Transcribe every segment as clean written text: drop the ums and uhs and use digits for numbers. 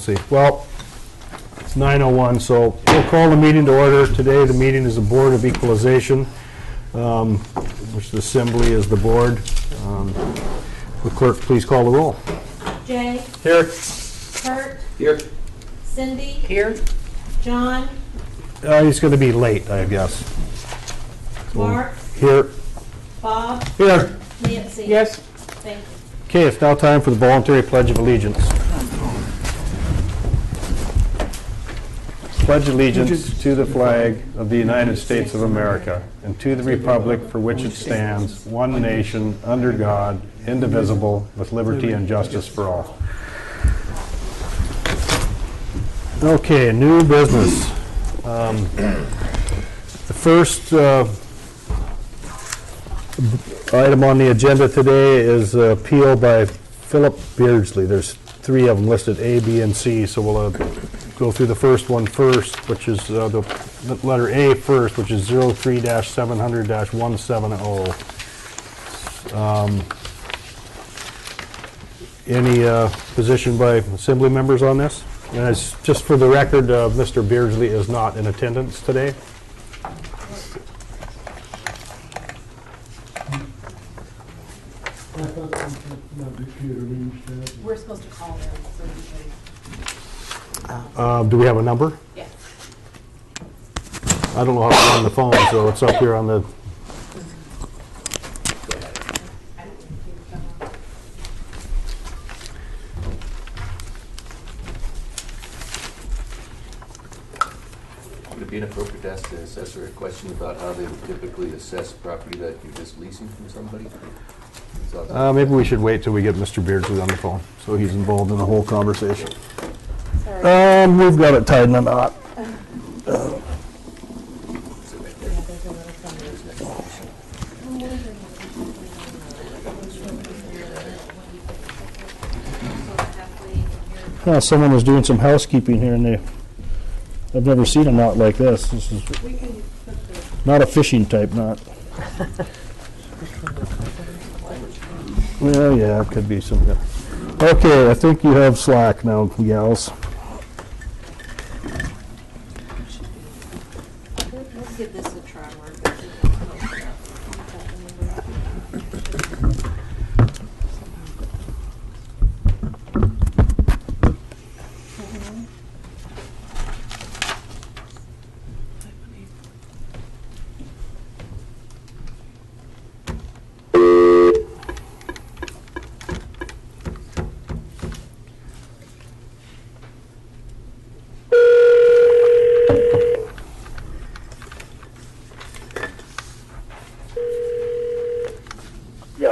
see. Well, it's 9:01, so we'll call the meeting to order. Today, the meeting is the Board of Equalization, which the Assembly is the board. Will clerk please call the roll? Jay? Here. Kurt? Here. Cindy? Here. John? He's going to be late, I guess. Mark? Here. Bob? Here. Nancy? Yes. Thank you. Okay, it's now time for the voluntary Pledge of Allegiance. Pledge allegiance to the flag of the United States of America and to the republic for which it stands, one nation, under God, indivisible, with liberty and justice for all. Okay, new business. The first item on the agenda today is an appeal by Philip Beardsley. There's three of them listed, A, B, and C, so we'll go through the first one first, which is the letter A first, which is 03-700-170. Any position by Assembly members on this? And it's just for the record, Mr. Beardsley is not in attendance today. We're supposed to call them. Do we have a number? Yes. I don't know how to get on the phone, so it's up here on the... Would it be inappropriate to ask the assessor a question about how they would typically assess property that you're just leasing from somebody? maybe we should wait till we get Mr. Beardsley on the phone, so he's involved in the whole conversation. Sorry. We've got it tied in a knot. Someone was doing some housekeeping here, and I've never seen a knot like this. This is not a fishing type knot. Well, yeah, it could be some. Okay, I think you have slack now, gals. Let's give this a try, Mark.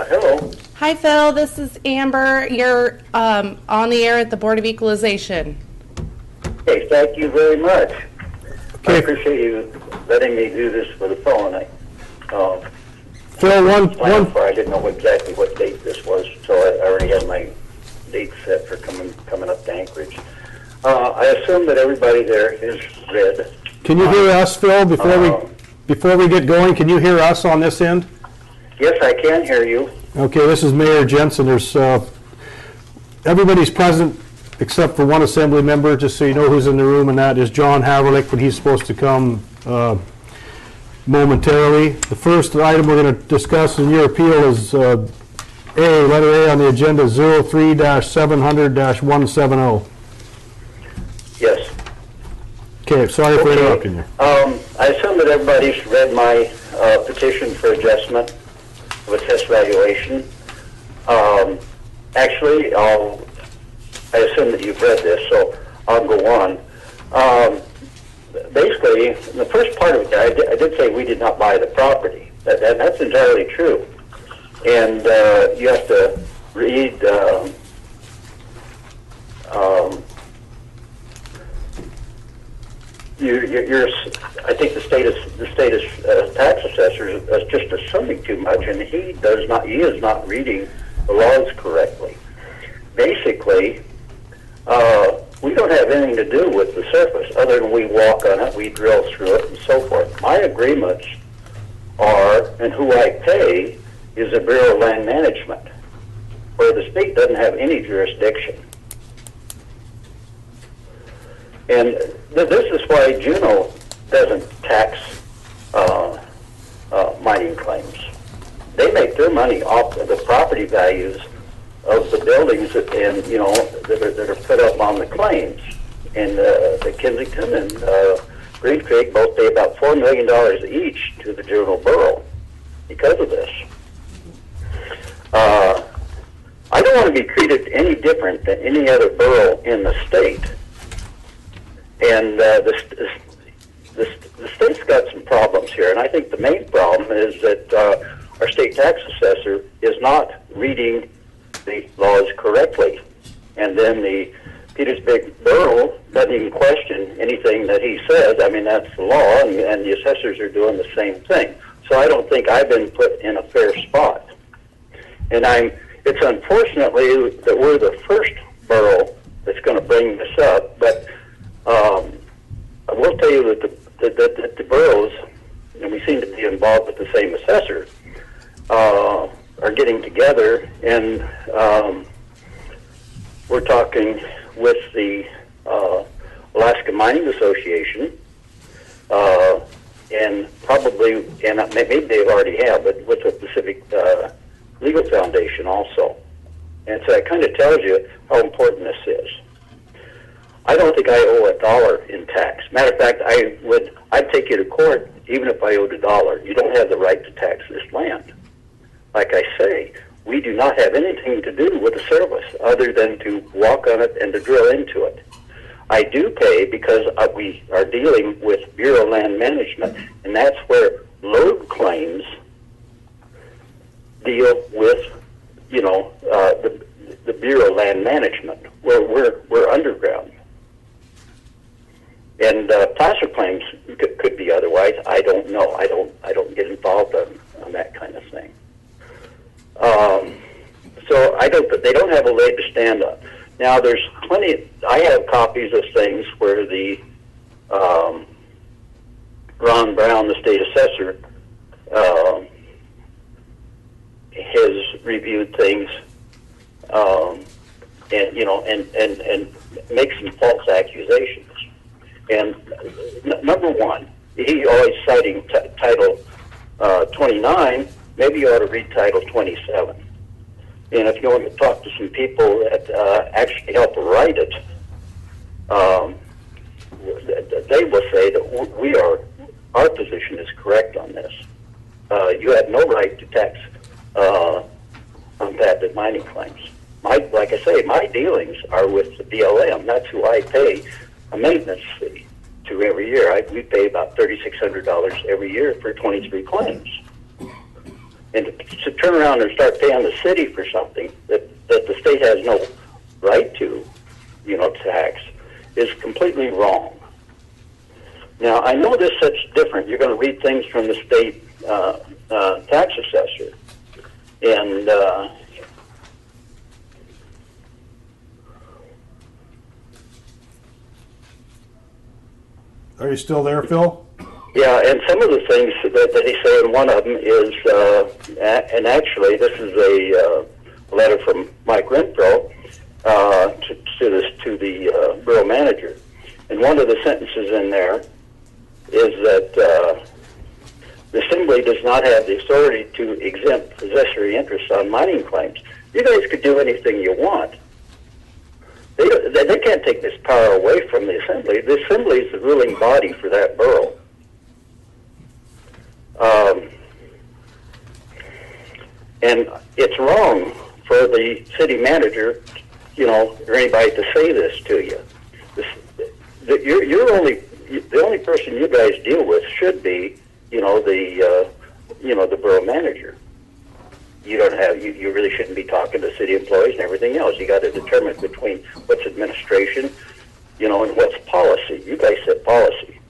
Hello. Hi, Phil. This is Amber. You're on the air at the Board of Equalization. Hey, thank you very much. Okay. I appreciate you letting me do this for the phone. Phil, one. I didn't know exactly what date this was, so I already had my date set for coming up to Anchorage. I assume that everybody there is read. Can you hear us, Phil? Before we get going, can you hear us on this end? Yes, I can hear you. Okay, this is Mayor Jensen. There's everybody's present except for one Assembly member, just so you know who's in the room, and that is John Haverlick, but he's supposed to come momentarily. The first item we're going to discuss in your appeal is letter A on the agenda, 03-700-170. Yes. Okay, sorry for interrupting you. I assume that everybody's read my petition for adjustment of assessed valuation. Actually, I assume that you've read this, so I'll go on. Basically, in the first part of it, I did say we did not buy the property. That's entirely true. And you have to read I think the state tax assessor is just assuming too much, and he is not reading the laws correctly. Basically, we don't have anything to do with the surface other than we walk on it, we drill through it, and so forth. My agreements are, and who I pay is the Bureau of Land Management, where the state doesn't have any jurisdiction. And this is why Juneau doesn't tax mining claims. They make their money off of the property values of the buildings that, and that are put up on the claims. And the Kensington and Green Creek both pay about $4 million each to the Juneau Borough because of this. I don't want to be treated any different than any other borough in the state. And the state's got some problems here, and I think the main problem is that our state tax assessor is not reading the laws correctly. And then the Petersburg Borough doesn't even question anything that he says. I mean, that's the law, and the assessors are doing the same thing. So I don't think I've been put in a fair spot. And it's unfortunately that we're the first borough that's going to bring this up, but I will tell you that the boroughs, and we seem to be involved with the same assessor, are getting together, and we're talking with the Alaska Mining Association, and probably, and maybe they already have, but with the Pacific Legal Foundation also. And so it kind of tells you how important this is. I don't think I owe $1 in tax. Matter of fact, I'd take you to court even if I owed $1. You don't have the right to tax this land. Like I say, we do not have anything to do with the service other than to walk on it and to drill into it. I do pay because we are dealing with Bureau of Land Management, and that's where load claims deal with, the Bureau of Land Management, where we're underground. And placer claims could be otherwise. I don't know. I don't get involved on that kind of thing. So they don't have a leg to stand on. Now there's plenty. I have copies of things where the Ron Brown, the state assessor, has reviewed things, and makes some false accusations. And number one, he always citing Title 29. Maybe you ought to read Title 27. And if you want to talk to some people that actually help write it, they will say that our position is correct on this. You have no right to tax unpatented mining claims. Like I say, my dealings are with the BLM. That's who I pay a maintenance fee to every year. We pay about $3,600 every year for 23 claims. And to turn around and start paying the city for something that the state has no right to, tax, is completely wrong. Now, I know this is different. You're going to read things from the state tax assessor. And Are you still there, Phil? yeah, and some of the things that he said, and one of them is, and actually this is a letter from Mike Renfro to the borough manager. And one of the sentences in there is that the Assembly does not have the authority to exempt possessory interests on mining claims. You guys could do anything you want. They can't take this power away from the Assembly. The Assembly is the ruling body for that borough. And it's wrong for the city manager, or anybody to say this to you. The only person you guys deal with should be, the borough manager. You don't have, you really shouldn't be talking to city employees and everything else. You got to determine between what's administration, and what's policy. You guys set policy.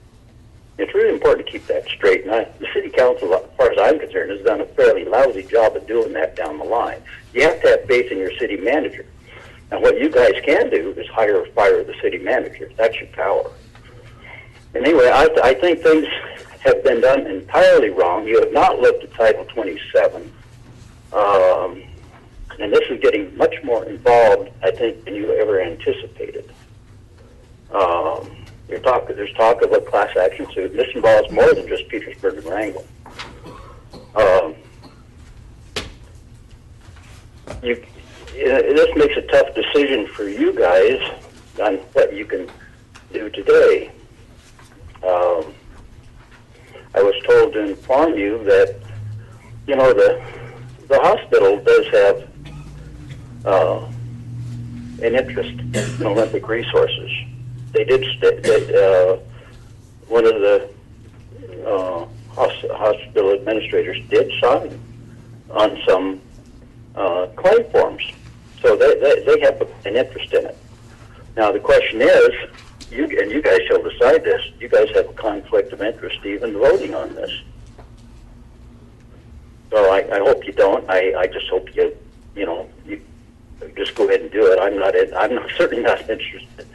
It's really important to keep that straight. And the city council, as far as I'm concerned, has done a fairly lousy job of doing that down the line. You have to have faith in your city manager. And what you guys can do is hire or fire the city manager. That's your power. And anyway, I think things have been done entirely wrong. You have not looked at Title 27. And this is getting much more involved, I think, than you ever anticipated. There's talk of a class action suit. This involves more than just Petersburg and Wrangell. This makes a tough decision for you guys on what you can do today. I was told to inform you that, the hospital does have an interest in Olympic resources. They did one of the hospital administrators did sign on some claim forms, so they have an interest in it. Now the question is, you guys shall decide this. You guys have a conflict of interest even voting on this. So I hope you don't. I just hope you just go ahead and do it. I'm certainly not interested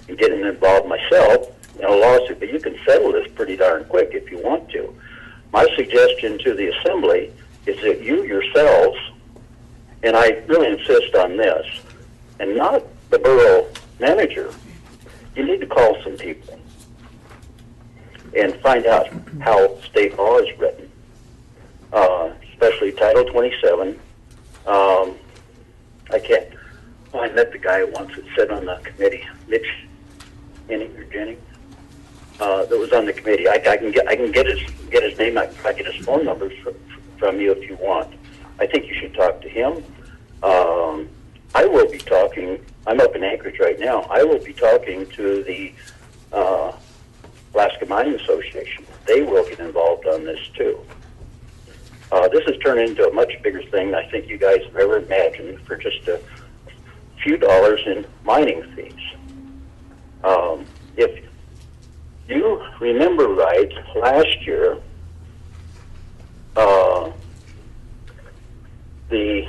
in getting involved myself in a lawsuit, but you can settle this pretty darn quick if you want to. My suggestion to the Assembly is that you yourselves, and I really insist on this, and not the borough manager, you need to call some people and find out how state law is written, especially Title 27. I met the guy once that sat on the committee, Mitch Jennings, that was on the committee. I can get his name. I can get his phone number from you if you want. I think you should talk to him. I will be talking. I'm up in Anchorage right now. I will be talking to the Alaska Mining Association. They will get involved on this too. This has turned into a much bigger thing than I think you guys have ever imagined for just a few dollars in mining fees. If you remember right, last year, the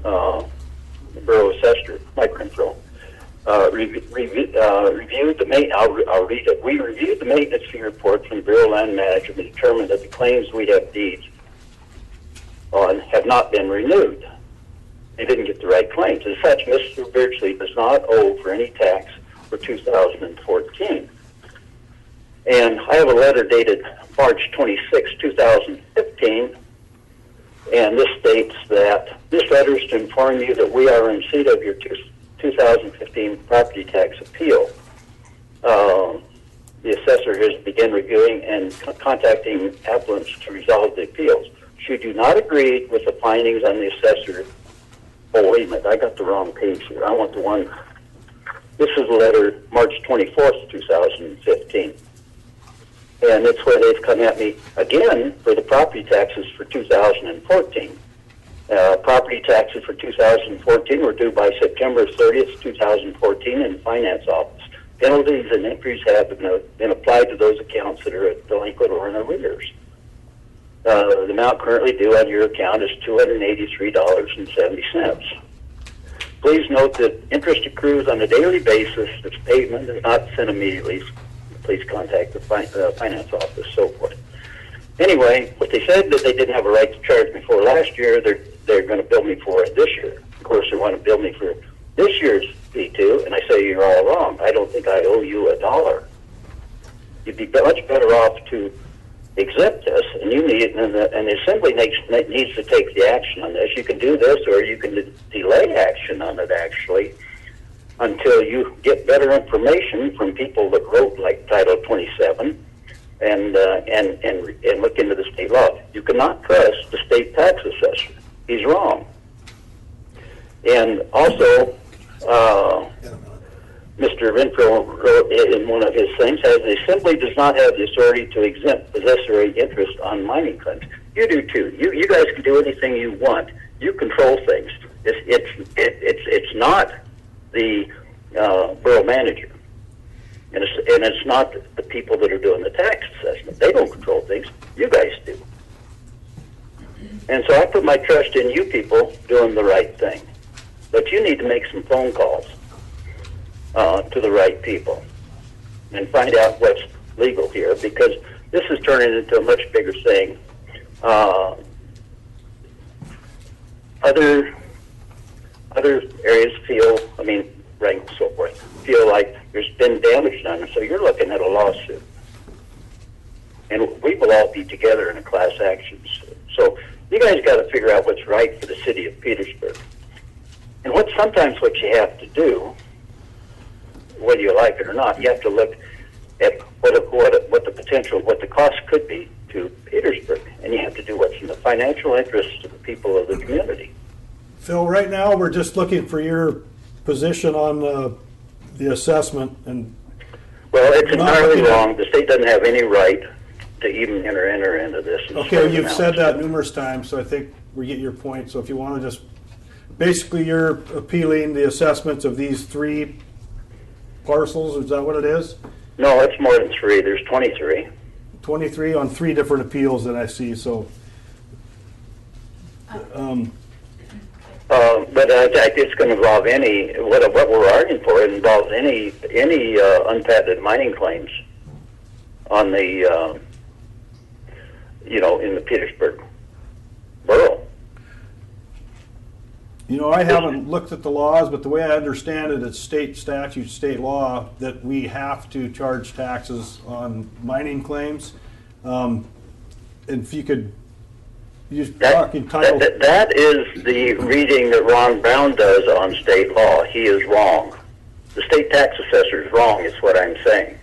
Borough Assessor, Mike Renfro, reviewed the I'll read it. We reviewed the maintenance fee report from the Bureau of Land Management and determined that the claims we have deeds on have not been renewed. They didn't get the right claims. As such, Mr. Beardsley does not owe for any tax for 2014. And I have a letter dated March 26, 2015, and this states that this letter is to inform you that we are in receipt of your 2015 property tax appeal. The assessor has begun reviewing and contacting applicants to resolve the appeals. Should you not agree with the findings on the assessor, oh, wait a minute, I got the wrong page here. I want the one, this is a letter March 24th, 2015. And it's where they've come at me again for the property taxes for 2014. Property taxes for 2014 were due by September 30th, 2014 in the Finance Office. Penalties and entries have been applied to those accounts that are delinquent or in arrears. The amount currently due on your account is $283.70. Please note that interest accrues on a daily basis. If payment is not sent immediately, please contact the Finance Office, so forth. Anyway, what they said that they didn't have a right to charge me for last year, they're going to bill me for it this year. Of course, they want to bill me for this year's fee too, and I say you're all wrong. I don't think I owe you $1. You'd be much better off to exempt this, and you need, and the Assembly needs to take the action on this. You can do this, or you can delay action on it actually until you get better information from people that wrote like Title 27 and look into the state law. You cannot trust the state tax assessor. He's wrong. And also, Mr. Renfro wrote in one of his things, as the Assembly does not have the authority to exempt possessory interest on mining claims. You do too. You guys can do anything you want. You control things. It's not the borough manager, and it's not the people that are doing the tax assessment. They don't control things. You guys do. And so I put my trust in you people doing the right thing. But you need to make some phone calls to the right people and find out what's legal here, because this is turning into a much bigger thing. Other areas feel, and so forth, feel like there's been damage done, so you're looking at a lawsuit. And we will all be together in a class action suit. So you guys got to figure out what's right for the city of Petersburg. And sometimes what you have to do, whether you like it or not, you have to look at what the potential, what the cost could be to Petersburg, and you have to do what's in the financial interest of the people of the community. Phil, right now, we're just looking for your position on the assessment. And Well, it's entirely wrong. The state doesn't have any right to even enter into this. Okay, you've said that numerous times, so I think we get your point. So if you want to just, basically you're appealing the assessments of these 3 parcels, is that what it is? No, it's more than 3. There's 23. 23 on 3 different appeals that I see, so. But it's going to involve what we're arguing for. It involves any unpatented mining claims on the, in the Petersburg Borough. I haven't looked at the laws, but the way I understand it, it's state statute, state law, that we have to charge taxes on mining claims. And if you could, That is the reading that Ron Brown does on state law. He is wrong. The state tax assessor is wrong, is what I'm saying.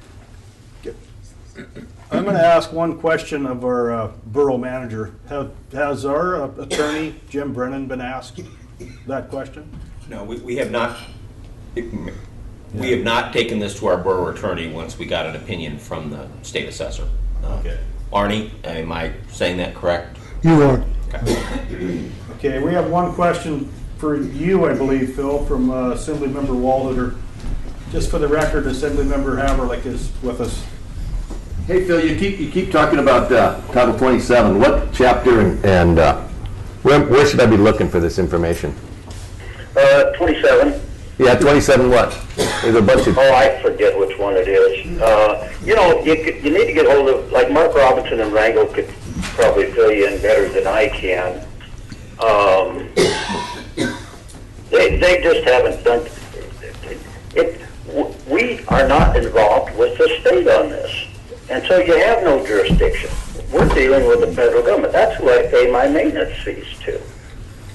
I'm going to ask one question of our borough manager. Has our attorney, Jim Brennan, been asked that question? No, we have not. We have not taken this to our borough attorney once we got an opinion from the state assessor. Okay. Arnie, am I saying that correct? You are. Okay, we have one question for you, I believe, Phil, from Assemblymember Walhooter. Just for the record, Assemblymember Haverlick is with us. Hey Phil, you keep talking about Title 27. What chapter and where should I be looking for this information? 27. Yeah, 27 what? There's a bunch of... Oh, I forget which one it is. You need to get hold of, like Mark Robinson and Rango could probably fill you in better than I can. They just haven't done it. We are not involved with the state on this, and so you have no jurisdiction. We're dealing with the federal government. That's who I pay my maintenance fees to,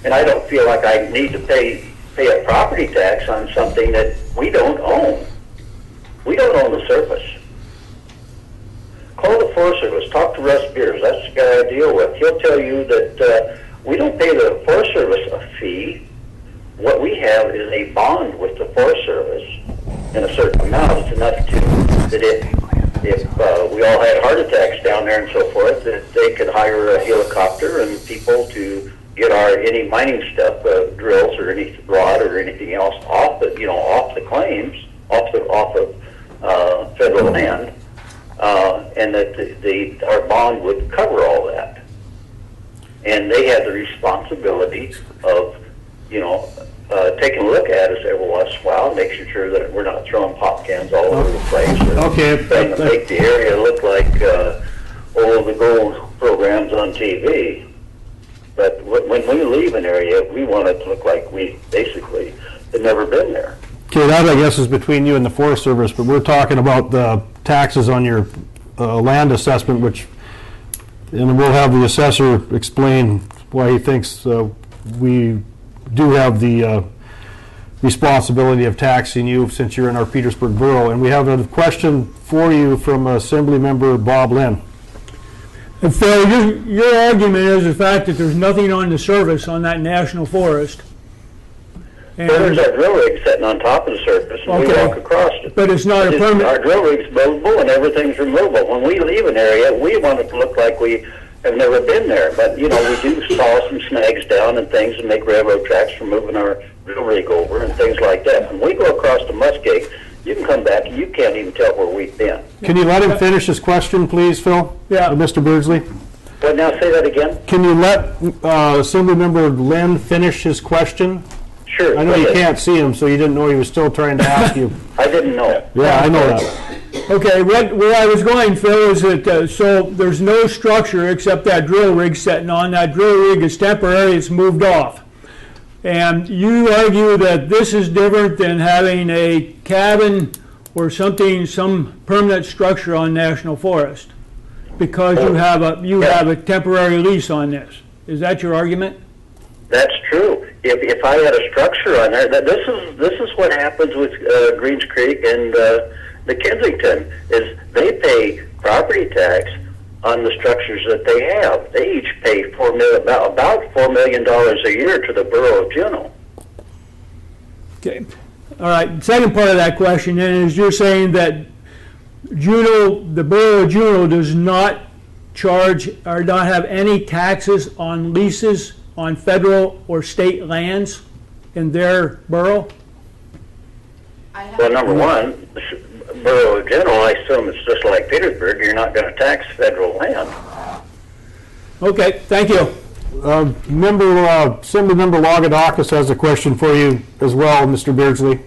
and I don't feel like I need to pay a property tax on something that we don't own. We don't own the surface. Call the Forest Service. Talk to Russ Beers. That's the guy I deal with. He'll tell you that we don't pay the Forest Service a fee. What we have is a bond with the Forest Service in a certain amount. It's enough that if we all had heart attacks down there and so forth, that they could hire a helicopter and people to get any mining stuff, drills or any rod or anything else off the claims, off of federal land, and that our bond would cover all that. And they had the responsibility of, taking a look at us every once in a while, making sure that we're not throwing pop cans all over the place. Okay. Trying to make the area look like all of the gold programs on TV. But when we leave an area, we want it to look like we basically had never been there. Okay, that I guess is between you and the Forest Service, but we're talking about the taxes on your land assessment, and we'll have the assessor explain why he thinks we do have the responsibility of taxing you since you're in our Petersburg Borough. And we have a question for you from Assemblymember Bob Lynn. And Phil, your argument is the fact that there's nothing on the surface on that national forest. And Well, there's our drill rig sitting on top of the surface, and we Okay. walk across it. But it's not a permit. Our drill rig's movable, and everything's removable. When we leave an area, we want it to look like we have never been there. But, we do saw some snags down and things and make railroad tracks for moving our drill rig over and things like that. When we go across the Muskeg, you can come back and you can't even tell where we've been. Can you let him finish his question, please, Phil? Yeah. Mr. Beardsley? But now say that again? Can you let Assemblymember Lynn finish his question? Sure. I know you can't see him, so you didn't know he was still trying to ask you. I didn't know. Yeah, I know that. Okay, where I was going, Phil, is that so there's no structure except that drill rig sitting on. That drill rig is temporary, it's moved off. And you argue that this is different than having a cabin or something, some permanent structure on national forest, because you have a temporary lease on this. Is that your argument? That's true. If I had a structure on there, this is what happens with Greens Creek and the Kensington, is they pay property tax on the structures that they have. They each pay about $4 million a year to the Borough of Juneau. Okay. All right. Second part of that question then is you're saying that Juneau, the Borough of Juneau does not charge or not have any taxes on leases on federal or state lands in their borough? Well, number one, Borough of Juneau, I assume it's just like Petersburg. You're not going to tax federal land. Okay, thank you. Assembly Member Lagadakis has a question for you as well, Mr. Beardsley.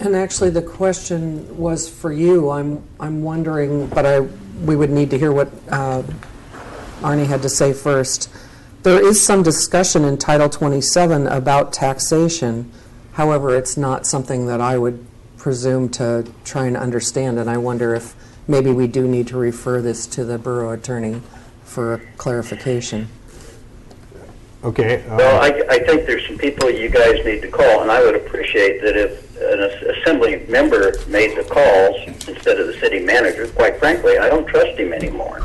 And actually, the question was for you. I'm wondering, but we would need to hear what Arnie had to say first. There is some discussion in Title 27 about taxation. However, it's not something that I would presume to try and understand, and I wonder if maybe we do need to refer this to the borough attorney for clarification. Okay. Well, I think there's some people you guys need to call, and I would appreciate that if an assembly member made the calls instead of the city manager. Quite frankly, I don't trust him anymore.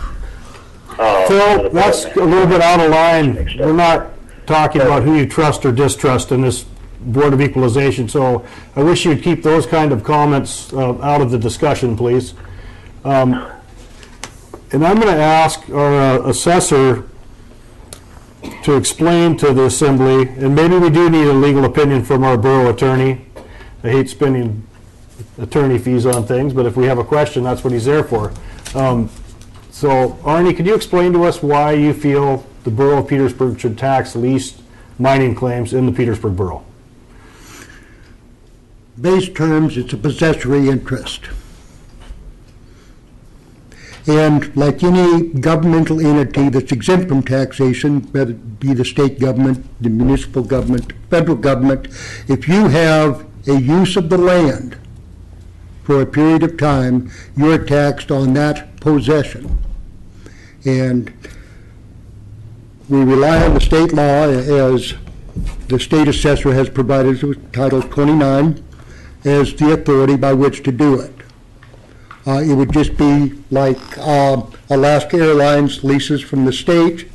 Phil, that's a little bit out of line. We're not talking about who you trust or distrust in this Board of Equalization, so I wish you'd keep those kind of comments out of the discussion, please. And I'm going to ask our assessor to explain to the Assembly, and maybe we do need a legal opinion from our borough attorney. I hate spending attorney fees on things, but if we have a question, that's what he's there for. So, Arnie, could you explain to us why you feel the Borough of Petersburg should tax leased mining claims in the Petersburg Borough? Base terms, it's a possessory interest. And like any governmental entity that's exempt from taxation, whether it be the state government, the municipal government, federal government, if you have a use of the land for a period of time, you're taxed on that possession. And we rely on the state law, as the state assessor has provided us with Title 29 as the authority by which to do it. It would just be like Alaska Airlines leases from the state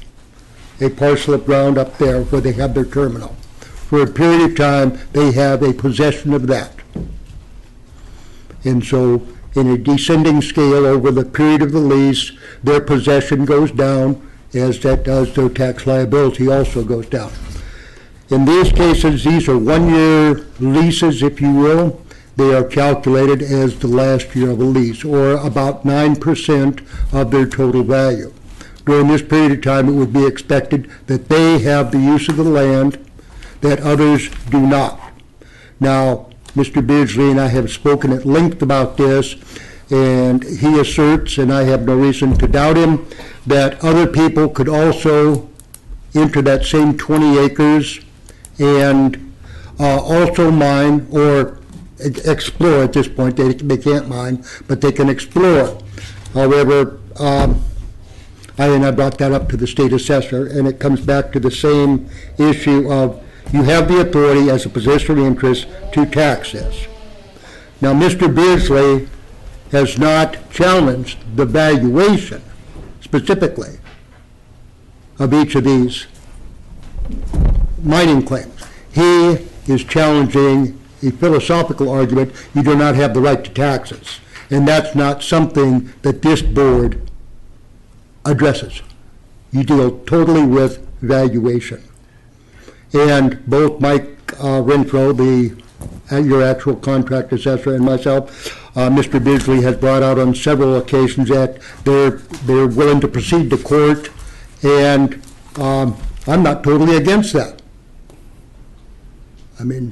a parcel of ground up there where they have their terminal. For a period of time, they have a possession of that. And so in a descending scale over the period of the lease, their possession goes down, as that does their tax liability also goes down. In these cases, these are one-year leases, if you will. They are calculated as the last year of a lease, or about 9% of their total value. During this period of time, it would be expected that they have the use of the land that others do not. Now, Mr. Beardsley and I have spoken at length about this, and he asserts, and I have no reason to doubt him, that other people could also enter that same 20 acres and also mine or explore. At this point, they can't mine, but they can explore. However, I brought that up to the state assessor, and it comes back to the same issue of you have the authority as a possessory interest to tax this. Now, Mr. Beardsley has not challenged the valuation specifically of each of these mining claims. He is challenging a philosophical argument, you do not have the right to taxes. And that's not something that this board addresses. You deal totally with valuation. And both Mike Renfro, your actual contract assessor, and myself, Mr. Beardsley has brought out on several occasions that they're willing to proceed to court, and I'm not totally against that. I mean,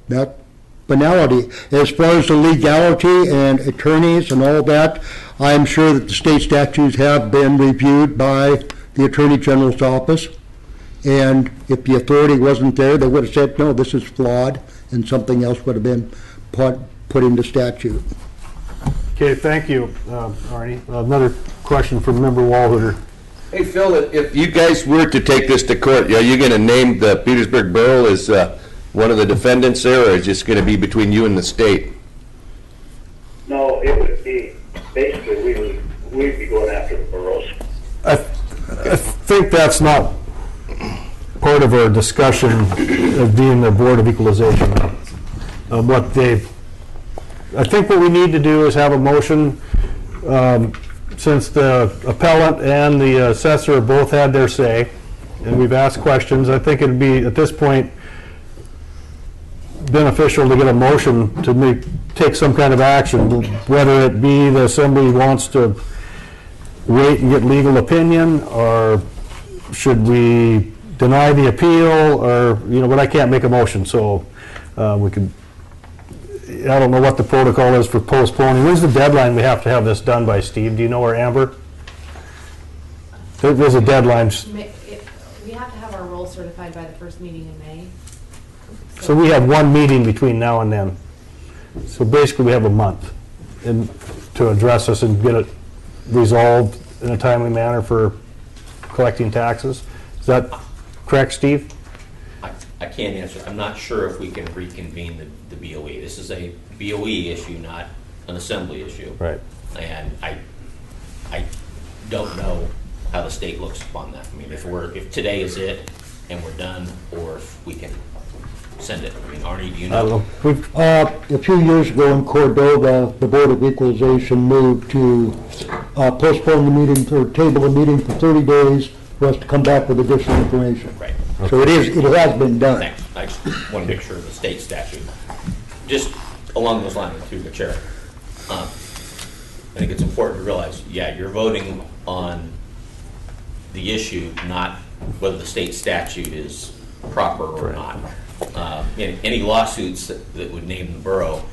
that finality. As far as the legality and attorneys and all that, I am sure that the state statutes have been reviewed by the Attorney General's office, And if the authority wasn't there, they would have said, no, this is flawed, and something else would have been put into statute. Okay, thank you, Arnie. Another question from Member Walhooter. Hey, Phil, if you guys were to take this to court, are you going to name the Petersburg Borough as one of the defendants there, or is it just going to be between you and the state? No, it would be, basically, we'd be going after the boroughs. I think that's not part of our discussion of being the Board of Equalization. I think what we need to do is have a motion, since the appellant and the assessor both had their say, and we've asked questions. I think it'd be, at this point, beneficial to get a motion to take some kind of action, whether it be the assembly wants to wait and get legal opinion, or should we deny the appeal, or, but I can't make a motion, so we could, I don't know what the protocol is for postponing. When's the deadline we have to have this done by, Steve? Do you know, or Amber? There's a deadline. We have to have our roll certified by the first meeting in May. So we have one meeting between now and then. So basically, we have a month to address this and get it resolved in a timely manner for collecting taxes. Is that correct, Steve? I can't answer. I'm not sure if we can reconvene the BOE. This is a BOE issue, not an assembly issue. Right. And I don't know how the state looks upon that. I mean, if today is it and we're done, or if we can send it. I mean, Arnie, do you know? I don't know. A few years ago in Cordova, the Board of Equalization moved to postpone the meeting, or table the meeting for 30 days for us to come back with additional information. Right. So it has been done. Thanks. I just want to make sure of the state statute. Just along those lines, through the chair, I think it's important to realize, yeah, you're voting on the issue, not whether the state statute is proper or not. Any lawsuits that would name the borough,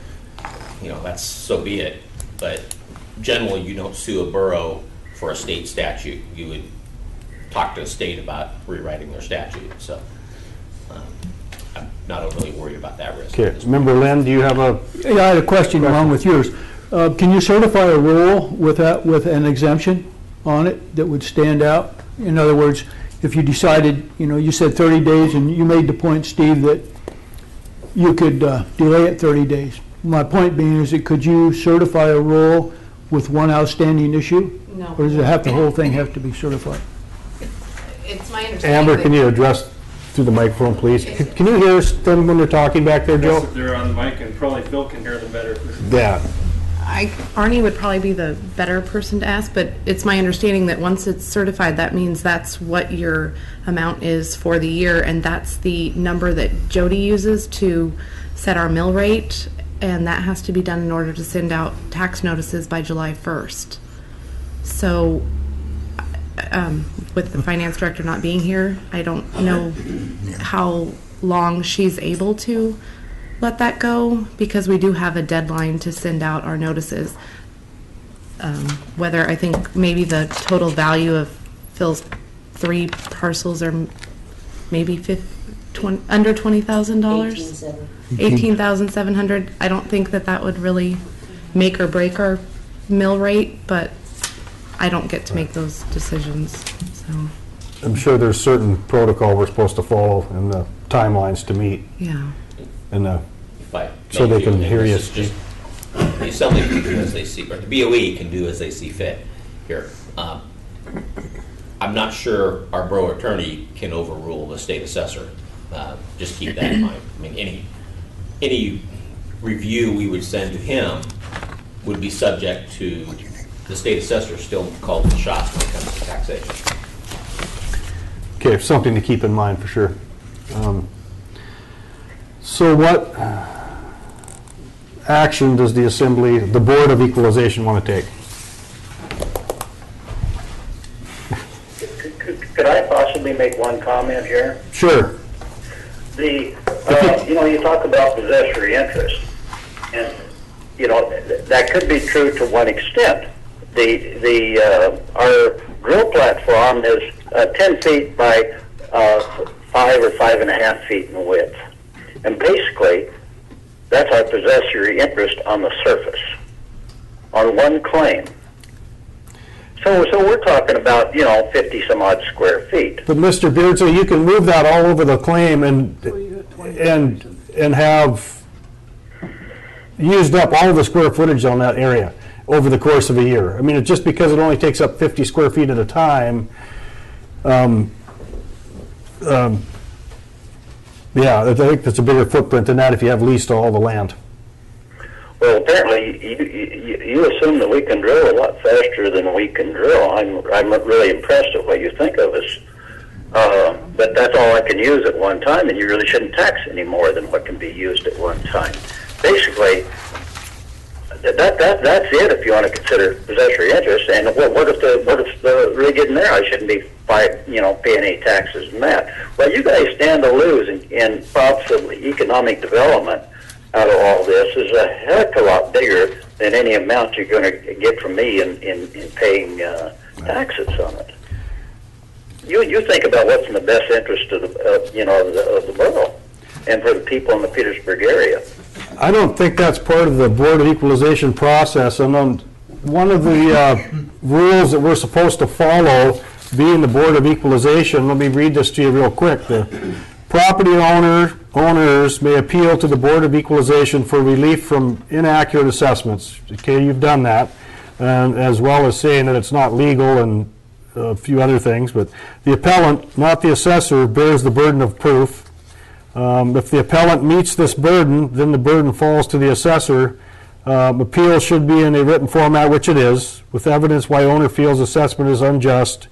that's so be it. But generally, you don't sue a borough for a state statute. You would talk to the state about rewriting their statute. So I'm not overly worried about that risk. Okay, Member Lynn, do you have a? Yeah, I had a question along with yours. Can you certify a rule with an exemption on it that would stand out? In other words, if you decided, you said 30 days, and you made the point, Steve, that you could delay it 30 days. My point being is that could you certify a rule with one outstanding issue? No. Or does the whole thing have to be certified? It's my understanding. Amber, can you address through the microphone, please? Can you hear them when they're talking back there, Joe? Yes, if they're on the mic, and probably Phil can hear them better. Yeah. Arnie would probably be the better person to ask, but it's my understanding that once it's certified, that means that's what your amount is for the year, and that's the number that Jody uses to set our mill rate, and that has to be done in order to send out tax notices by July 1st. So with the finance director not being here, I don't know how long she's able to let that go, because we do have a deadline to send out our notices. Whether I think maybe the total value of Phil's 3 parcels are maybe under $20,000. $18,700. I don't think that would really make or break our mill rate, but I don't get to make those decisions. So I'm sure there's certain protocol we're supposed to follow and the timelines to meet. yeah. And But so they can hear you. this is just- The assembly can do as they see, or the BOE can do as they see fit here. I'm not sure our borough attorney can overrule the state assessor. Just keep that in mind. I mean, any review we would send to him would be subject to the state assessor still calling the shots when it comes to taxation. okay, something to keep in mind for sure. So what action does the Assembly, the Board of Equalization, want to take? Could I possibly make one comment here? Sure. You talk about possessory interest, and that could be true to one extent. Our drill platform is 10 feet by 5 or 5.5 feet in width. And basically, that's our possessory interest on the surface, on one claim. So we're talking about, 50 some odd square feet. But Mr. Beardsley, you can move that all over the claim and have used up all the square footage on that area over the course of a year. I mean, just because it only takes up 50 square feet at a time, yeah, I think that's a bigger footprint than that if you have leased all the land. Well, apparently, you assume that we can drill a lot faster than we can drill. I'm really impressed at what you think of us. But that's all I can use at one time, and you really shouldn't tax any more than what can be used at one time. Basically, that's it if you want to consider possessory interest. And what if the rig isn't there? I shouldn't be paying any taxes on that. Well, you guys stand to lose in possibly economic development out of all this is a heck of a lot bigger than any amount you're going to get from me in paying taxes on it. You think about what's in the best interest of the borough and for the people in the Petersburg area. I don't think that's part of the Board of Equalization process. And on one of the rules that we're supposed to follow, being the Board of Equalization, let me read this to you real quick. The property owners may appeal to the Board of Equalization for relief from inaccurate assessments. Okay, you've done that, and as well as saying that it's not legal and a few other things. But the appellant, not the assessor, bears the burden of proof. If the appellant meets this burden, then the burden falls to the assessor. Appeal should be in a written format, which it is, with evidence why owner feels assessment is unjust,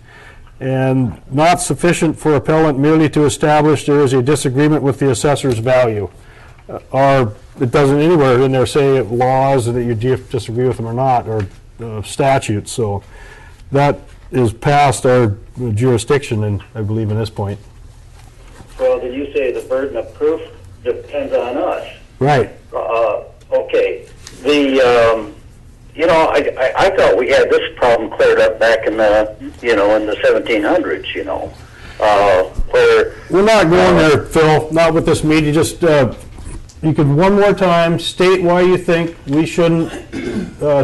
and not sufficient for appellant merely to establish there is a disagreement with the assessor's value. Or it doesn't anywhere in there say laws that you disagree with them or not, or statutes. So that is past our jurisdiction, and I believe in this point. Well, then you say the burden of proof depends on us. Right. Okay. I thought we had this problem cleared up back in the, in the 1700s, where... We're not going there, Phil, not with this meeting. Just, you could one more time state why you think we shouldn't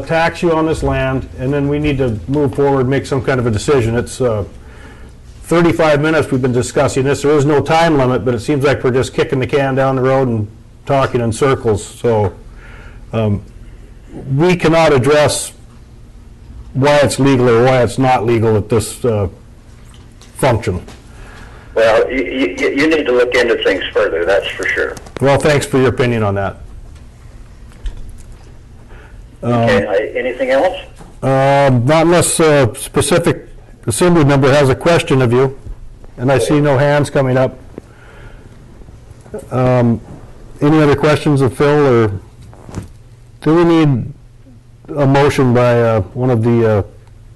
tax you on this land, and then we need to move forward, make some kind of a decision. It's 35 minutes we've been discussing this. There is no time limit, but it seems like we're just kicking the can down the road and talking in circles. So we cannot address why it's legal or why it's not legal at this function. Well, you need to look into things further, that's for sure. Well, thanks for your opinion on that. Okay, anything else? Not unless a specific assembly member has a question of you, and I see no hands coming up. Any other questions of Phil, or do we need a motion by one of the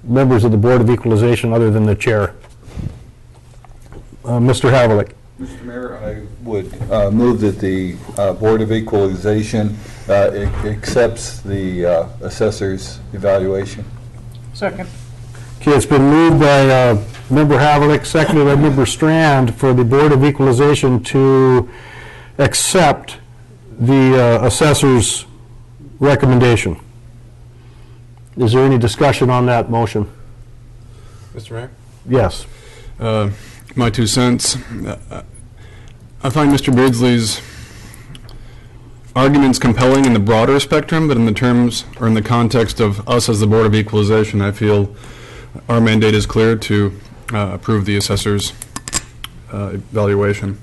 members of the Board of Equalization other than the chair? Mr. Havlicek. Mr. Mayor, I would move that the Board of Equalization accepts the assessor's evaluation. Second. Okay, it's been moved by Member Havlicek, seconded by Member Strand, for the Board of Equalization to accept the assessor's recommendation. Is there any discussion on that motion? Mr. Mayor? Yes. My 2 cents. I find Mr. Beardsley's arguments compelling in the broader spectrum, but in the terms or in the context of us as the Board of Equalization, I feel our mandate is clear to approve the assessor's evaluation.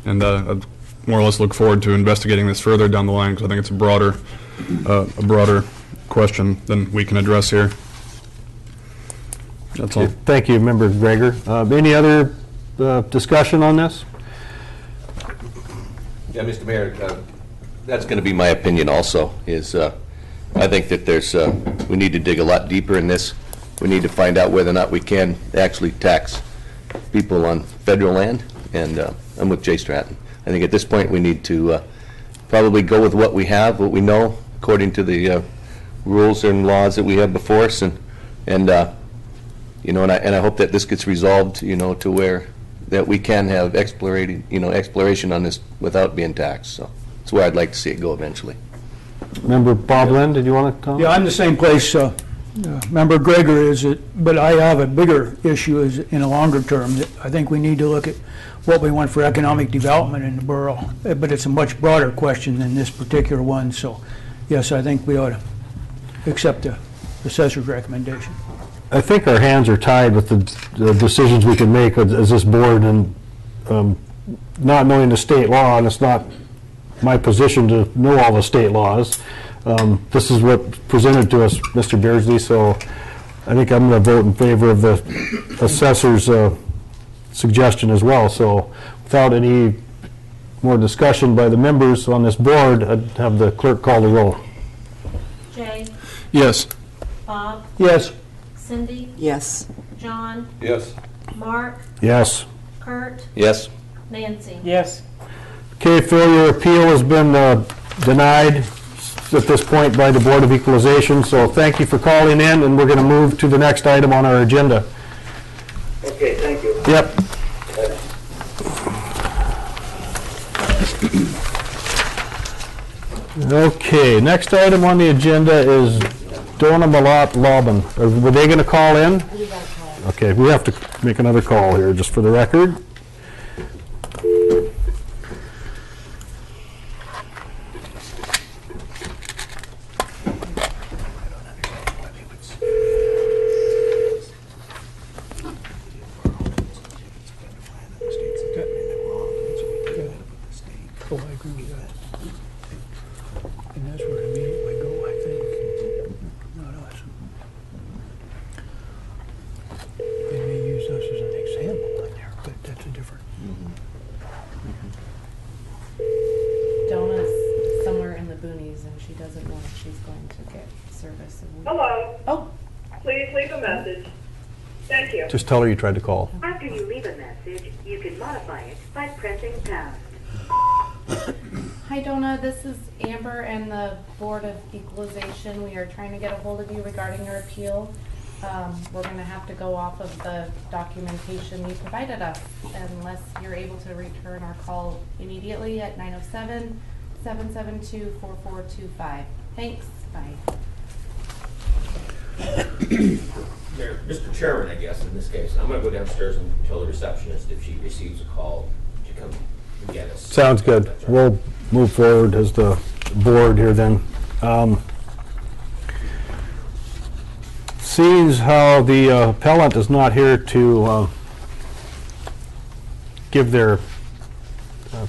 And I more or less look forward to investigating this further down the line, because I think it's a broader question than we can address here. That's all. Thank you, Member Gregor. Any other discussion on this? Yeah, Mr. Mayor, that's going to be my opinion also, is I think that we need to dig a lot deeper in this. We need to find out whether or not we can actually tax people on federal land, and I'm with Jay Stratton. I think at this point we need to probably go with what we have, what we know, according to the rules and laws that we have before us, and I hope that this gets resolved, to where that we can have exploration on this without being taxed, so that's where I'd like to see it go eventually. Member Bob Lynn, did you want to comment? Yeah, I'm the same place Member Gregor is, but I have a bigger issue is in a longer term. I think we need to look at what we want for economic development in the borough, but it's a much broader question than this particular one. So, yes, I think we ought to accept the assessor's recommendation. I think our hands are tied with the decisions we can make as this board, and not knowing the state law, and it's not my position to know all the state laws. This is what presented to us, Mr. Beardsley, so I think I'm going to vote in favor of the assessor's suggestion as well. So without any more discussion by the members on this board, I'd have the clerk call the roll. Jay? Yes. Bob? Yes. Cindy? Yes. John? Yes. Mark? Yes. Kurt? Yes? Nancy? Yes. Okay, Phil, your appeal has been denied at this point by the Board of Equalization, so thank you for calling in, and we're going to move to the next item on our agenda. Okay, thank you. Yep. Okay, next item on the agenda is Donna Malat Laubin. Were they going to call in? Okay, we have to make another call here, just for the record. Oh, I agree with that. And that's where immediately go, I think. Not us. They may use us as an example in there, but that's a different. Donna's somewhere in the boonies, and she doesn't know if she's going to get service. Hello. Oh, Please leave a message. Thank you. Just tell her you tried to call. After you leave a message, you can modify it by pressing pound. hi Donna, this is Amber and the Board of Equalization. We are trying to get a hold of you regarding your appeal. We're going to have to go off of the documentation you provided us unless you're able to return our call immediately at 907-772-4425. Thanks, bye. Mayor, Mr. Chairman, I guess, in this case, I'm going to go downstairs and tell the receptionist if she receives a call to come and get us. Sounds good. We'll move forward as the board here then. Seeing how the appellant is not here to give their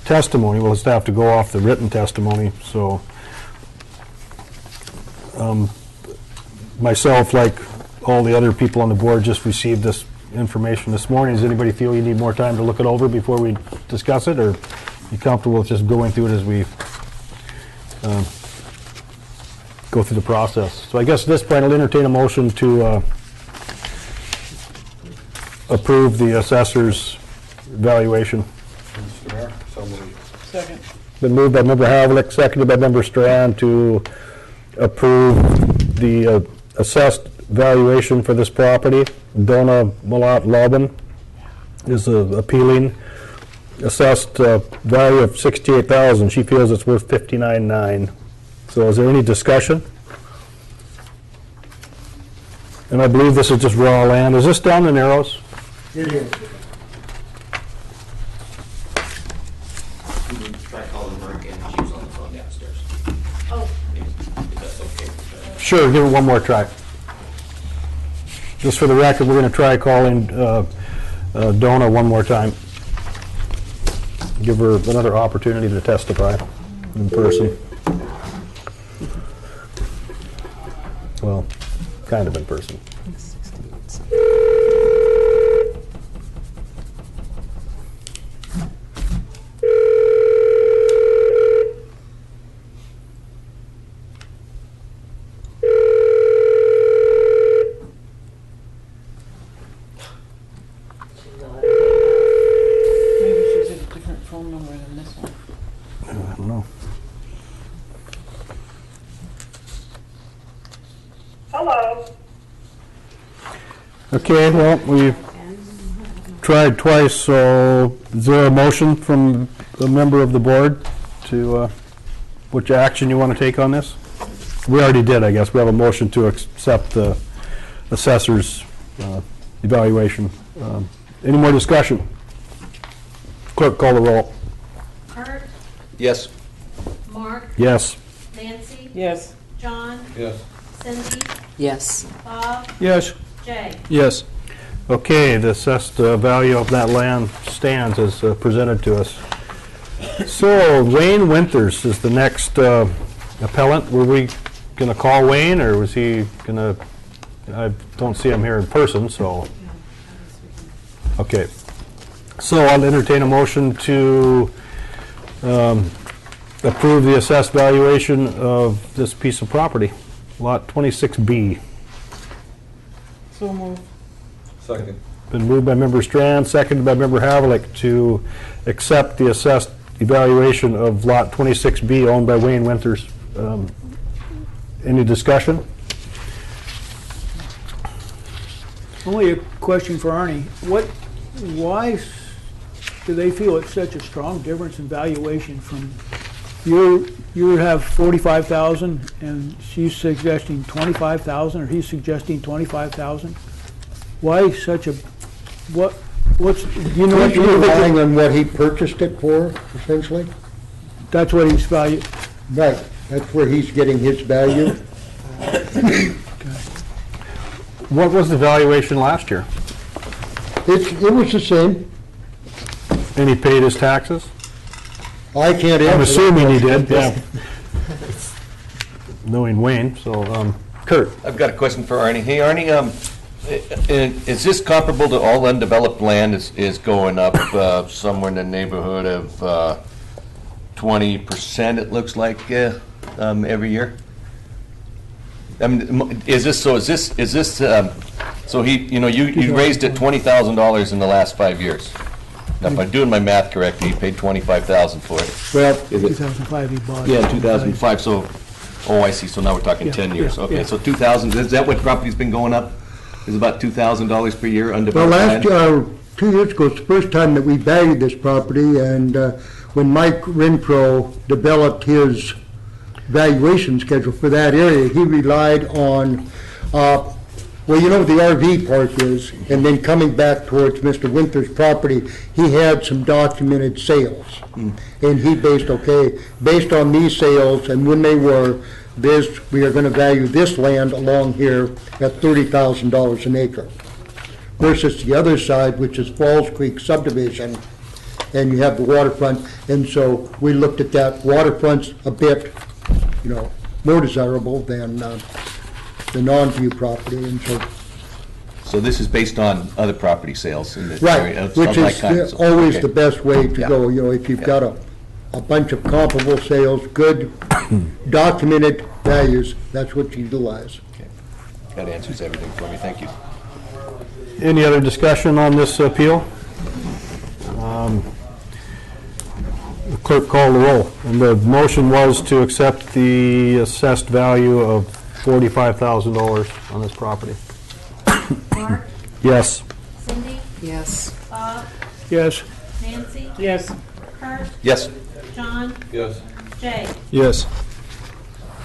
testimony, we'll just have to go off the written testimony. So myself, like all the other people on the board, just received this information this morning. Does anybody feel you need more time to look it over before we discuss it, or you comfortable with just going through it as we go through the process? So I guess at this point I'll entertain a motion to approve the assessor's valuation. Mr. Mayor, so moved. Second. Been moved by Member Havlicek, seconded by Member Strand to approve the assessed valuation for this property. Donna Malat Laubin is appealing. Assessed value of $68,000. She feels it's worth $59,900. So is there any discussion? And I believe this is just raw land. Is this down the Narrows? It is. Try calling her again. She was on the phone downstairs. Oh, If that's okay. Sure, give it one more try. Just for the record, we're going to try calling Donna one more time. Give her another opportunity to testify in person. Well, kind of in person. Maybe she's at a different phone number than this one. I don't know. Hello. Okay, well, we tried twice, so is there a motion from a member of the board to, which action you want to take on this? We already did, I guess. We have a motion to accept the assessor's evaluation. Any more discussion? Clerk, call the roll. Kurt, Yes. Mark, Yes. Nancy, Yes. John, Yes. Cindy, Yes. Bob, Yes. Jay. Yes. Okay, the assessed value of that land stands as presented to us. So Wayne Winters is the next appellant. Were we going to call Wayne, or was he going to, I don't see him here in person, so. Okay. So I'll entertain a motion to approve the assessed valuation of this piece of property, Lot 26B. So moved. Second. Been moved by Member Strand, seconded by Member Havlicek to accept the assessed evaluation of Lot 26B owned by Wayne Winters. Any discussion? Only a question for Arnie. Why do they feel it's such a strong difference in valuation from, you have 45,000 and she's suggesting 25,000, or he's suggesting 25,000? Why such a, what's, do you know what He's relying on what he purchased it for, essentially. that's what he's valued? Right, that's where he's getting his value. What was the valuation last year? It was the same. And he paid his taxes? I can't answer. I'm that assuming he did, question. yeah. Knowing Wayne, so, Kurt? I've got a question for Arnie. Hey, Arnie, is this comparable to all undeveloped land is going up somewhere in the neighborhood of 20%, it looks like, every year? I mean, is this, so he, you raised it $20,000 in the last 5 years. Now, if I'm doing my math correctly, he paid $25,000 for it. Well, Is it? 2005 he bought. Yeah, 2005, so, oh, I see, so now we're talking 10 years. yeah, Okay, yeah. so 2,000, is that what property's been going up? Is about $2,000 per year well, undeveloped last land? 2 years ago, it's the first time that we valued this property, and when Mike Renfro developed his valuation schedule for that area, he relied on, well, you know what the RV park is, and then coming back towards Mr. Winter's property, he had some documented sales. And he based on these sales and when they were, we are going to value this land along here at $30,000 an acre. Versus the other side, which is Falls Creek subdivision, and you have the waterfront. And so we looked at that. Waterfront's a bit, more desirable than the non-view property, and so. So this is based on other property sales in this Right, area? of which that is kind, so- always okay. the best way to Yeah. go. If you've got a bunch of comparable sales, good documented values, that's what you utilize. Okay. That answers everything for me, thank you. Any other discussion on this appeal? The clerk called the roll, and the motion was to accept the assessed value of $45,000 on this property. Mark, Yes. Cindy, Yes. Bob, Yes. Nancy, Yes. Kurt, Yes. John, Yes. Jay. Yes.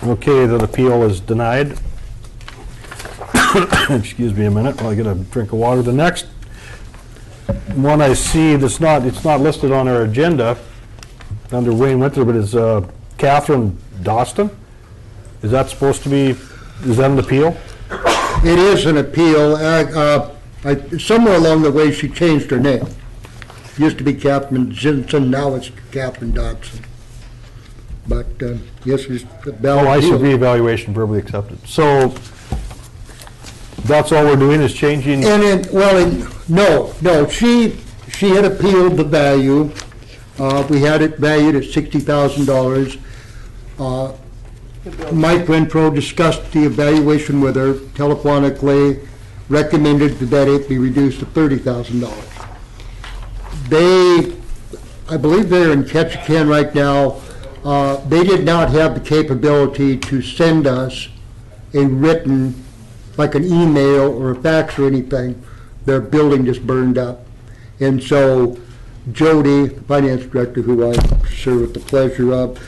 Okay, the appeal is denied. Excuse me a minute while I get a drink of water. The next one I see it's not listed on our agenda under Wayne Winter, but is Catherine Doston. Is that supposed to be, is that an appeal? It is an appeal. Somewhere along the way, she changed her name. Used to be Catherine Jensen, now it's Catherine Dodson. But, yes, it's a valid Oh, I see, appeal. reevaluation verbally accepted. So that's all we're doing is changing? And then, no, she had appealed the value. We had it valued at $60,000. Mike Renfro discussed the evaluation with her telephonically, recommended that it be reduced to $30,000. I believe they're in Ketchikan right now. They did not have the capability to send us a written, like an email or a fax or anything. Their building just burned up. And so Jody, the finance director, who I serve with the pleasure of,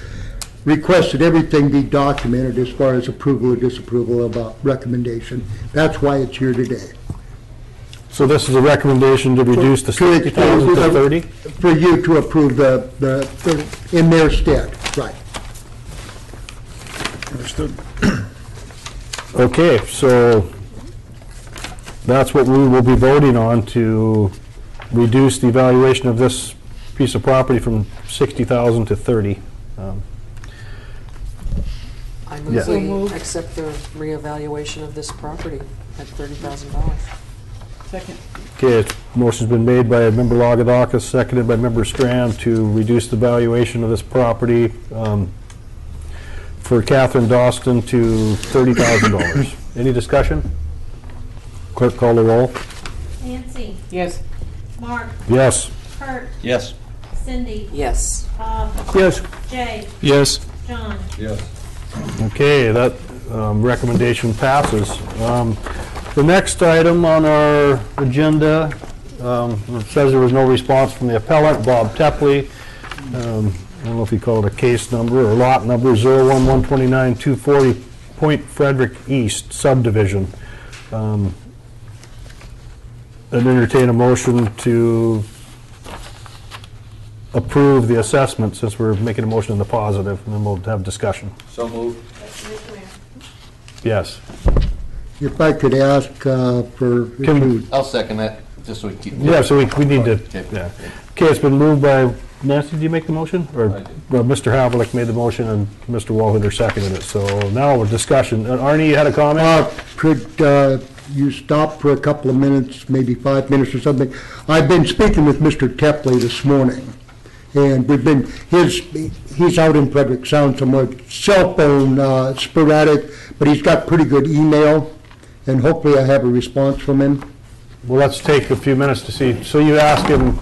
requested everything be documented as far as approval or disapproval about recommendation. That's why it's here today. So this is a recommendation to reduce the 60,000 to 30? For you to approve in their stead, right. Understood. Okay, so that's what we will be voting on, to reduce the valuation of this piece of property from 60,000 to 30. I Yeah. move we accept the reevaluation of this property at $30,000. Second. Okay, motion's been made by Member Logadakis, seconded by Member Strand, to reduce the valuation of this property for Catherine Dawson to $30,000. Any discussion? Clerk, call the roll. Nancy, Yes. Mark, Yes. Kurt, Yes. Cindy, Yes. Bob, Yes. Jay, Yes. John. Yes. Okay, that recommendation passes. The next item on our agenda, it says there was no response from the appellant, Bob Tepley. I don't know if you call it a case number or lot number, 01129-240 Point Frederick East subdivision. I'd entertain a motion to approve the assessment, since we're making a motion in the positive, and then we'll have discussion. So moved. Yes. If I could ask for, I'll second that, just so we keep. Yeah, so we need to, Okay. yeah. Okay, it's been moved by, Nancy, did you make the motion? Or, well, Mr. Havlicek made the motion and Mr. Walhinder seconded it, so now we're discussion. Arnie, you had a comment? could you stop for a couple of minutes, maybe 5 minutes or something? I've been speaking with Mr. Tepley this morning, and he's out in Frederick Sound somewhere, cell phone sporadic, but he's got pretty good email, and hopefully I have a response from him. Well, let's take a few minutes to see. So you asked him,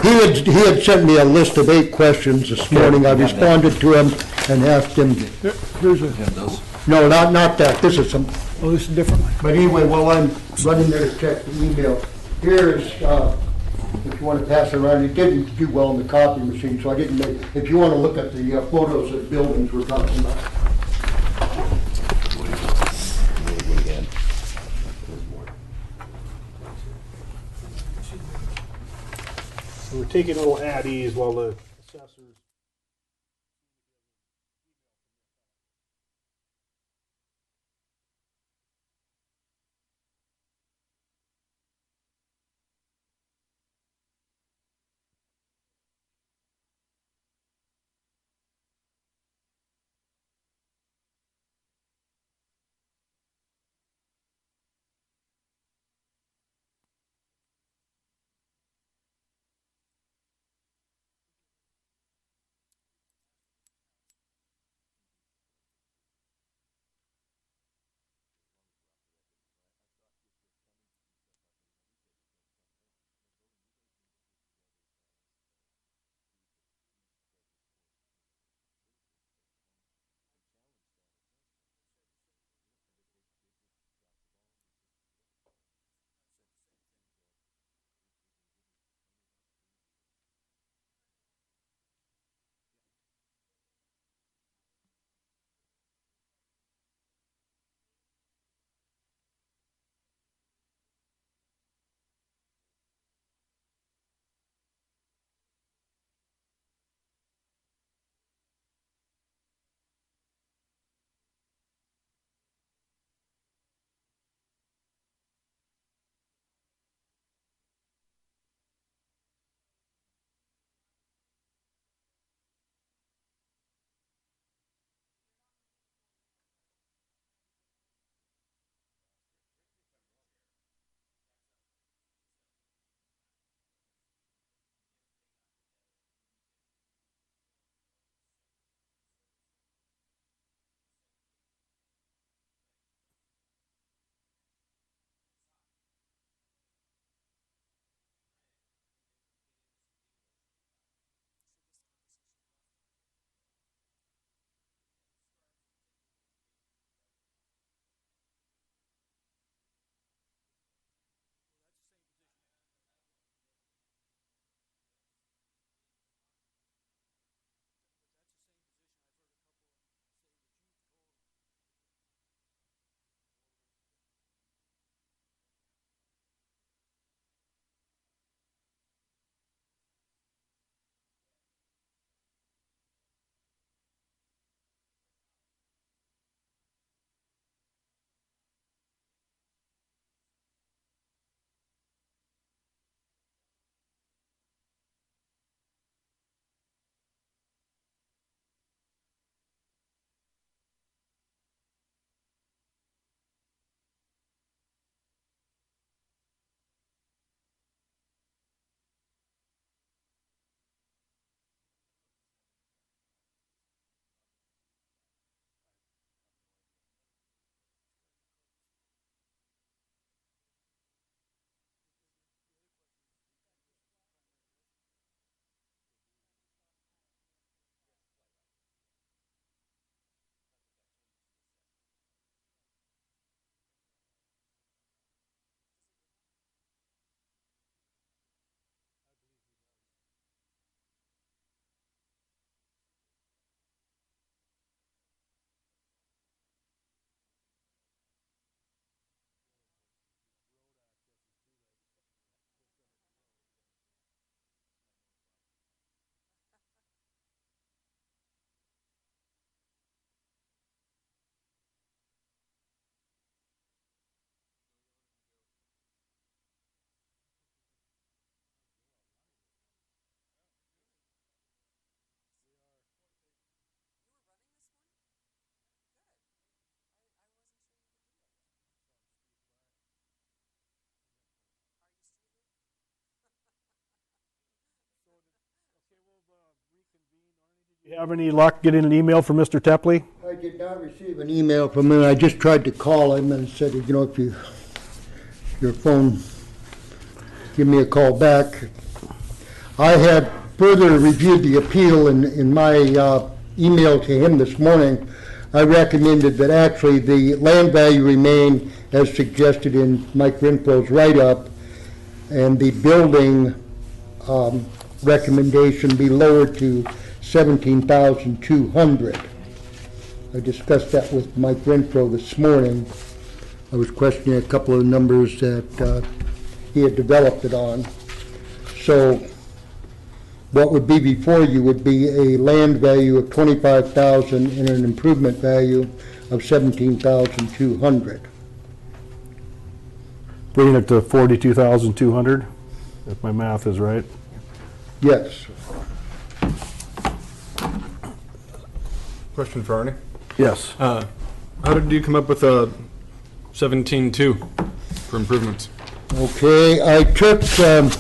He had sent me a list of 8 questions this morning. I responded to him and asked him, no, not that, this is some, Oh, this is a different one. but anyway, while I'm running there to check the email, here's, if you want to pass it around, it didn't do well in the copy machine, so I didn't make, if you want to look at the photos of buildings we're talking about. we're taking a little at ease while the assessors. You have any luck getting an email from Mr. Tepley? I did not receive an email from him. I just tried to call him and said, you know, if your phone, give me a call back. I had further reviewed the appeal in my email to him this morning. I recommended that actually the land value remain as suggested in Mike Renfro's write-up, and the building recommendation be lowered to $17,200. I discussed that with Mike Renfro this morning. I was questioning a couple of numbers that he had developed it on. So what would be before you would be a land value of $25,000 and an improvement value of $17,200. Bringing it to $42,200, if my math is right. Yes. Question for Arnie. Yes. How did you come up with 17.2 for improvements? Okay, I took the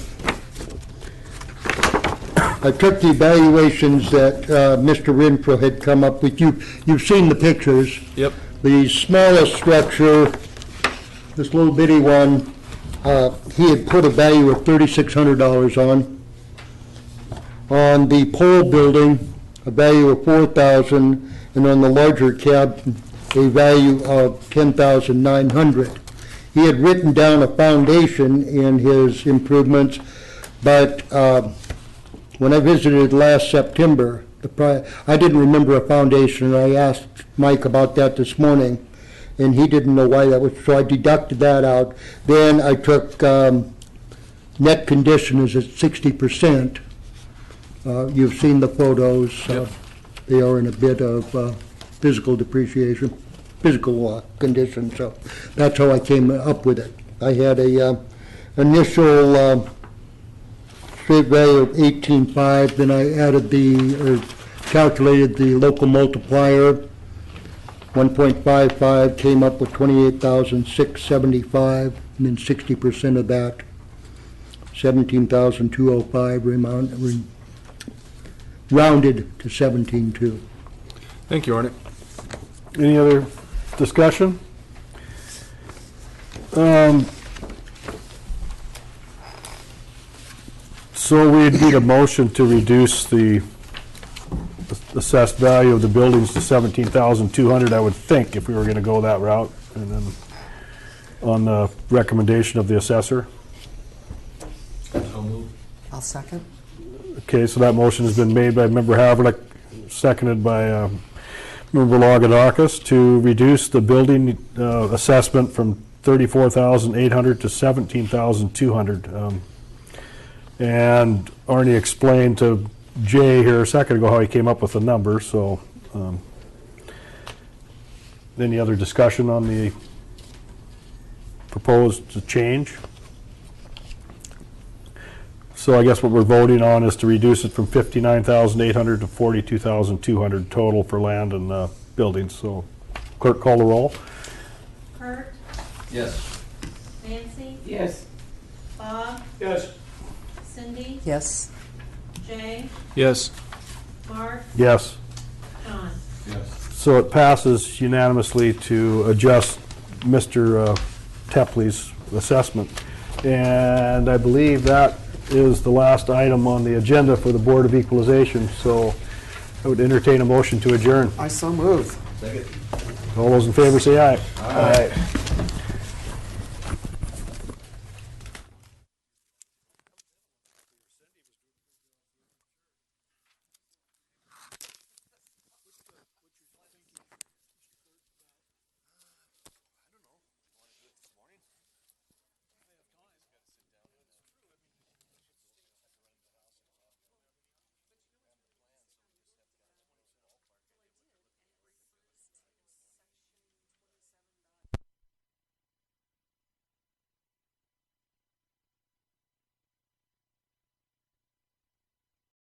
evaluations that Mr. Renfro had come up with. You've seen the pictures. Yep. The smallest structure, this little bitty one, he had put a value of $3,600 on. On the pole building, a value of $4,000, and on the larger cab, a value of $10,900. He had written down a foundation in his improvements, but when I visited last September, I didn't remember a foundation, and I asked Mike about that this morning, and he didn't know why that was, so I deducted that out. Then I took net condition is at 60%. You've seen the photos. Yep. They are in a bit of physical depreciation, physical condition, so that's how I came up with it. I had a initial straight value of 18.5, then I added calculated the local multiplier, 1.55, came up with 28,675, and then 60% of that, 17,205, rounded to 17.2. Thank you, Arnie. Any other discussion? So we need a motion to reduce the assessed value of the buildings to $17,200, I would think, if we were going to go that route, and then on the recommendation of the assessor. I'll second. Okay, so that motion has been made by Member Havlicek, seconded by Member Logadakis, to reduce the building assessment from $34,800 to $17,200. And Arnie explained to Jay here a second ago how he came up with the number, so any other discussion on the proposed change? So I guess what we're voting on is to reduce it from $59,800 to $42,200 total for land and buildings. So clerk, call the roll. Kurt, Yes. Nancy, Yes. Bob, Yes. Cindy, Yes. Jay, Yes. Mark, Yes. John. Yes. So it passes unanimously to adjust Mr. Tepley's assessment. And I believe that is the last item on the agenda for the Board of Equalization. So I would entertain a motion to adjourn. I so move. Second. All those in favor say aye. Aye.